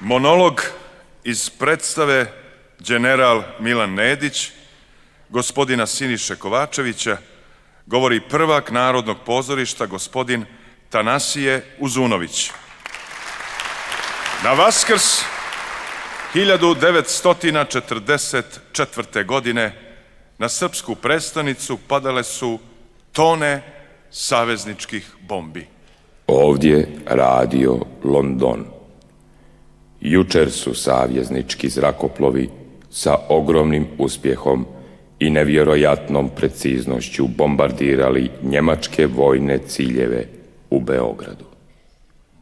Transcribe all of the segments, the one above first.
Monolog iz predstave Đeneral Milan Nedić, gospodina Siniše Kovačevića, govori prvak Narodnog pozorišta, gospodin Tanasije Uzunović. Na Vaskrs 1944. godine na srpsku prestonicu padale su tone savezničkih bombi. Ovdje radio London. Jučer su saveznički zrakoplovi sa ogromnim uspjehom i nevjerojatnom preciznošću bombardirali njemačke vojne ciljeve u Beogradu.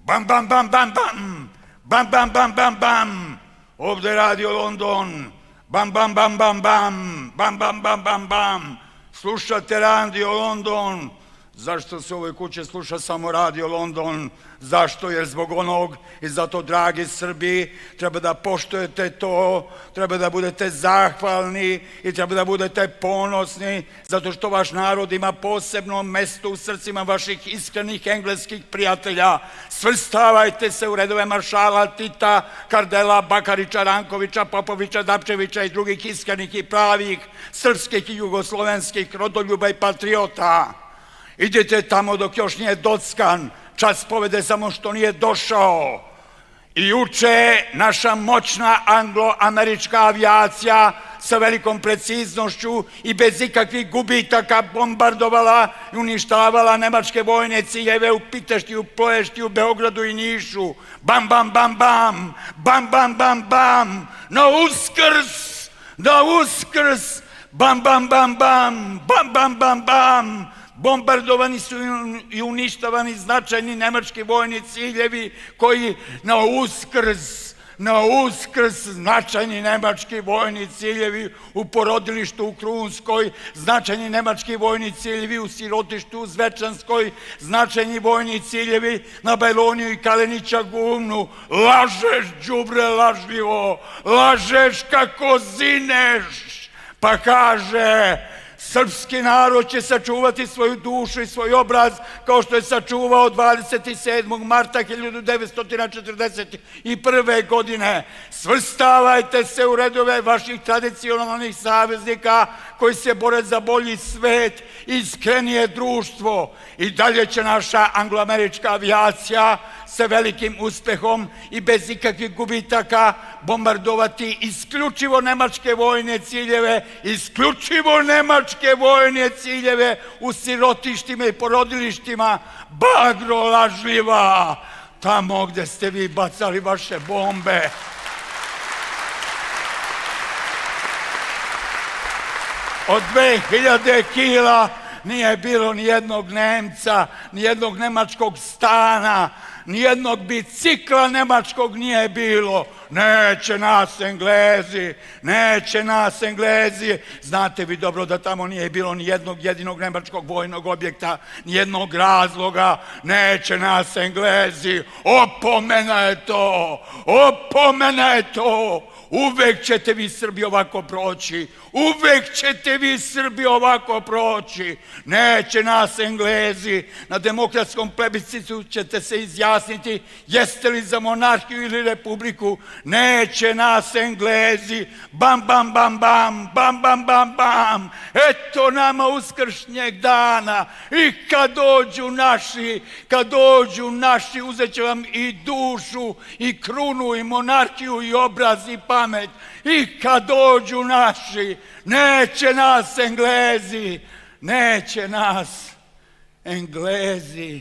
Bam, bam, bam, bam, bam! Bam, bam, bam, bam, bam! Ovdje radio London. Bam, bam, bam, bam, bam! Bam, bam, bam, bam, bam! Slušate radio London. Zašto se u ovoj kući sluša samo radio London? Zašto? Jer zbog onog i zato, dragi Srbi, treba da poštujete to, treba da budete zahvalni i treba da budete ponosni, zato što vaš narod ima posebno mesto u srcima vaših iskrenih engleskih prijatelja. Svrstavajte se u redove maršala Tita, Kardela, Bakarića, Rankovića, Popovića, Dapčevića i drugih iskrenih i pravih srpskih i jugoslovenskih rodoljuba i patriota. Idite tamo dok još nije dockan, čas povede samo što nije došao. I juče naša moćna anglo-američka avijacija sa velikom preciznošću i bez ikakvih gubitaka bombardovala i uništavala nemačke vojne ciljeve u Piteštiju, Ploještiju, Beogradu i Nišu. Bam, bam, bam, bam! Bam, bam, bam, bam! Na Uskrs! Na Uskrs! Bam, bam, bam, bam! Bam, bam, bam, bam! Bombardovani su i uništavani značajni nemački vojni ciljevi koji na Uskrs značajni nemački vojni ciljevi u porodilištu u Krunskoj, značajni nemački vojni ciljevi u sirotištu u Zvečanskoj, značajni vojni ciljevi na Bajloniju i Kalenića Gumnu. Lažeš, đubre lažljivo, lažeš kako zineš. Pa kaže, srpski narod će sačuvati svoju dušu i svoj obraz kao što je sačuvao 27. marta 1941. godine. Svrstavajte se u redove vaših tradicionalnih saveznika koji se bore za bolji svet i iskrenije društvo. I dalje će naša angloamerička avijacija sa velikim uspehom i bez ikakvih gubitaka bombardovati isključivo nemačke vojne ciljeve, isključivo nemačke vojne ciljeve u sirotištima i porodilištima. Bagro lažljiva, tamo gde ste vi bacali vaše bombe. Od 2000 kila nije bilo ni jednog Nemca, ni jednog nemačkog stana, ni jednog bicikla nemačkog nije bilo. Neće nas Englezi, neće nas Englezi. Znate vi dobro da tamo nije bilo ni jednog jedinog nemačkog vojnog objekta, ni jednog razloga. Neće nas Englezi. Opomena je to, opomena je to. Uvek ćete vi Srbi ovako proći, uvek ćete vi Srbi ovako proći. Neće nas Englezi. Na demokratskom plebiscitu ćete se izjasniti jeste li za monarhiju ili republiku. Neće nas Englezi. Bam, bam, bam, bam, bam, bam, bam, bam. Eto nama uskršnjeg dana. I kad dođu naši, uzet će vam i dušu, i krunu, i monarhiju, i obraz, i pamet. I kad dođu naši, neće nas Englezi, neće nas Englezi.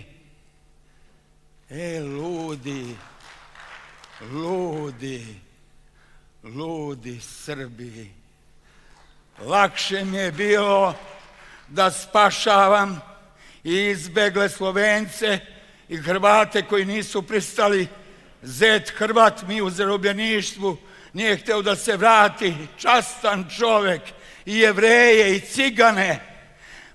Ludi Srbi. Lakše mi je bilo da spašavam i izbegle Slovence i Hrvate koji nisu pristali. Zet Hrvat mi u zarobljeništvu nije hteo da se vrati, častan čovek, i Jevreje i Cigane.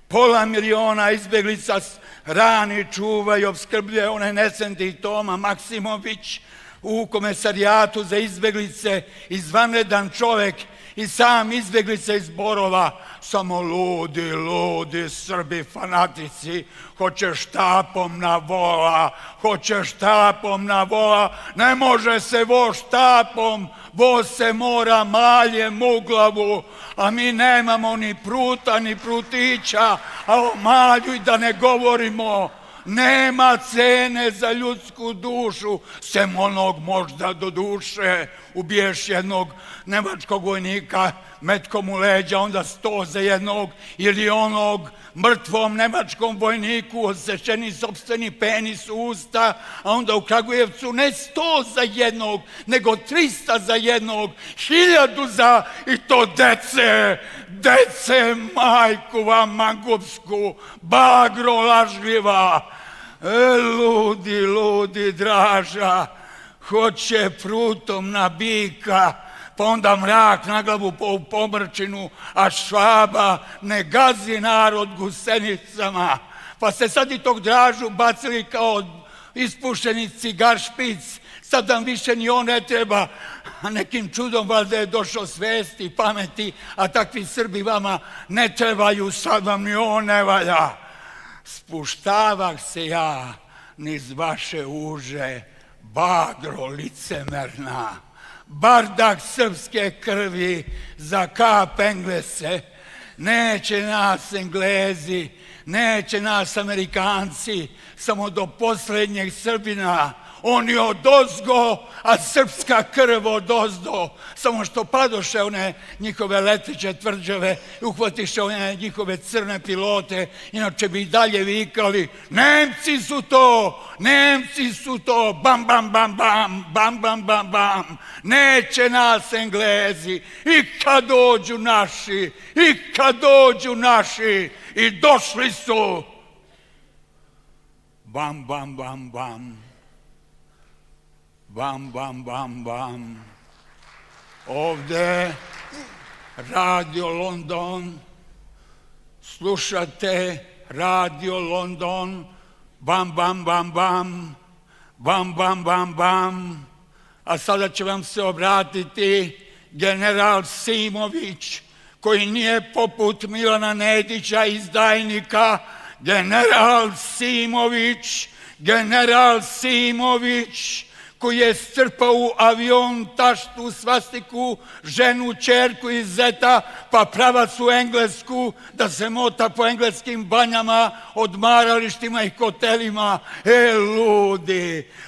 500 miliona izbeglica rani, čuva i obskrbljuje onaj nesenti Toma Maksimović u komesarijatu za izbeglice, izvanredan čovek. i sam izbjeglica iz Borova, samo ludi Srbi fanatici, hoće štapom na vola, ne može se voz štapom, voz se mora maljem u glavu, a mi nemamo ni pruta, ni prutića, a o malju i da ne govorimo. Nema cene za ljudsku dušu, sem onog možda do duše. Ubiješ jednog nemačkog vojnika metkom u leđa, onda 100 za jednog, ili onog mrtvom nemačkom vojniku odsečeni sopstveni penis u usta, a onda u Kragujevcu ne 100 za jednog, nego 300 za jednog, 1000 za, i to dece, majku vam mangupsku, bagro lažljiva. Ludi Draža, hoće prutom na bika, pa onda mrak na glavu po pomrčinu, a Švaba ne gazi narod gusenicama. Pa ste sad i tog Dražu bacili kao ispušeni cigar špic, sad nam više ni on ne treba, a nekim čudom valjda je došao svesti i pameti, a takvi Srbi vama ne trebaju, sad vam ni on ne valja. Spuštavah se ja niz vaše uže, bagro licemerna, bardak srpske krvi za kap Englese. Neće nas Englezi, neće nas Amerikanci, samo do poslednjeg Srbina. Oni odozgo, a srpska krv odozdo. Samo što padoše one njihove leteće tvrđave, uhvatiše one njihove crne pilote, inače bi i dalje vikali: Nemci su to, bam, bam, bam, bam, bam, bam, bam, bam. Neće nas Englezi, i kad dođu naši, i došli su. Bam, bam, bam, bam. Bam, bam, bam, bam. Ovde Radio London, slušate Radio London, bam, bam, bam, bam, bam, bam, bam, bam. A sada će vam se obratiti general Simović, koji nije poput Milana Nedića izdajnika. General Simović, koji je strpao u avion taštu, svastiku, ženu, ćerku iz Zeta, pa pravac u Englesku, da se mota po engleskim banjama, odmaralištima i hotelima.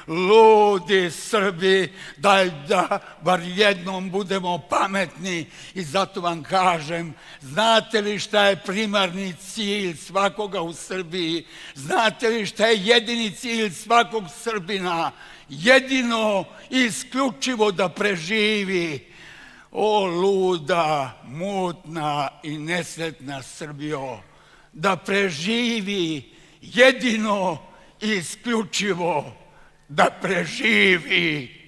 Ludi Srbi, daj da bar jednom budemo pametni. I zato vam kažem, znate li šta je primarni cilj svakoga u Srbiji? Znate li šta je jedini cilj svakog Srbina? Jedino i isključivo da preživi. O luda, mutna i nesretna Srbijo, da preživi, jedino i isključivo da preživi.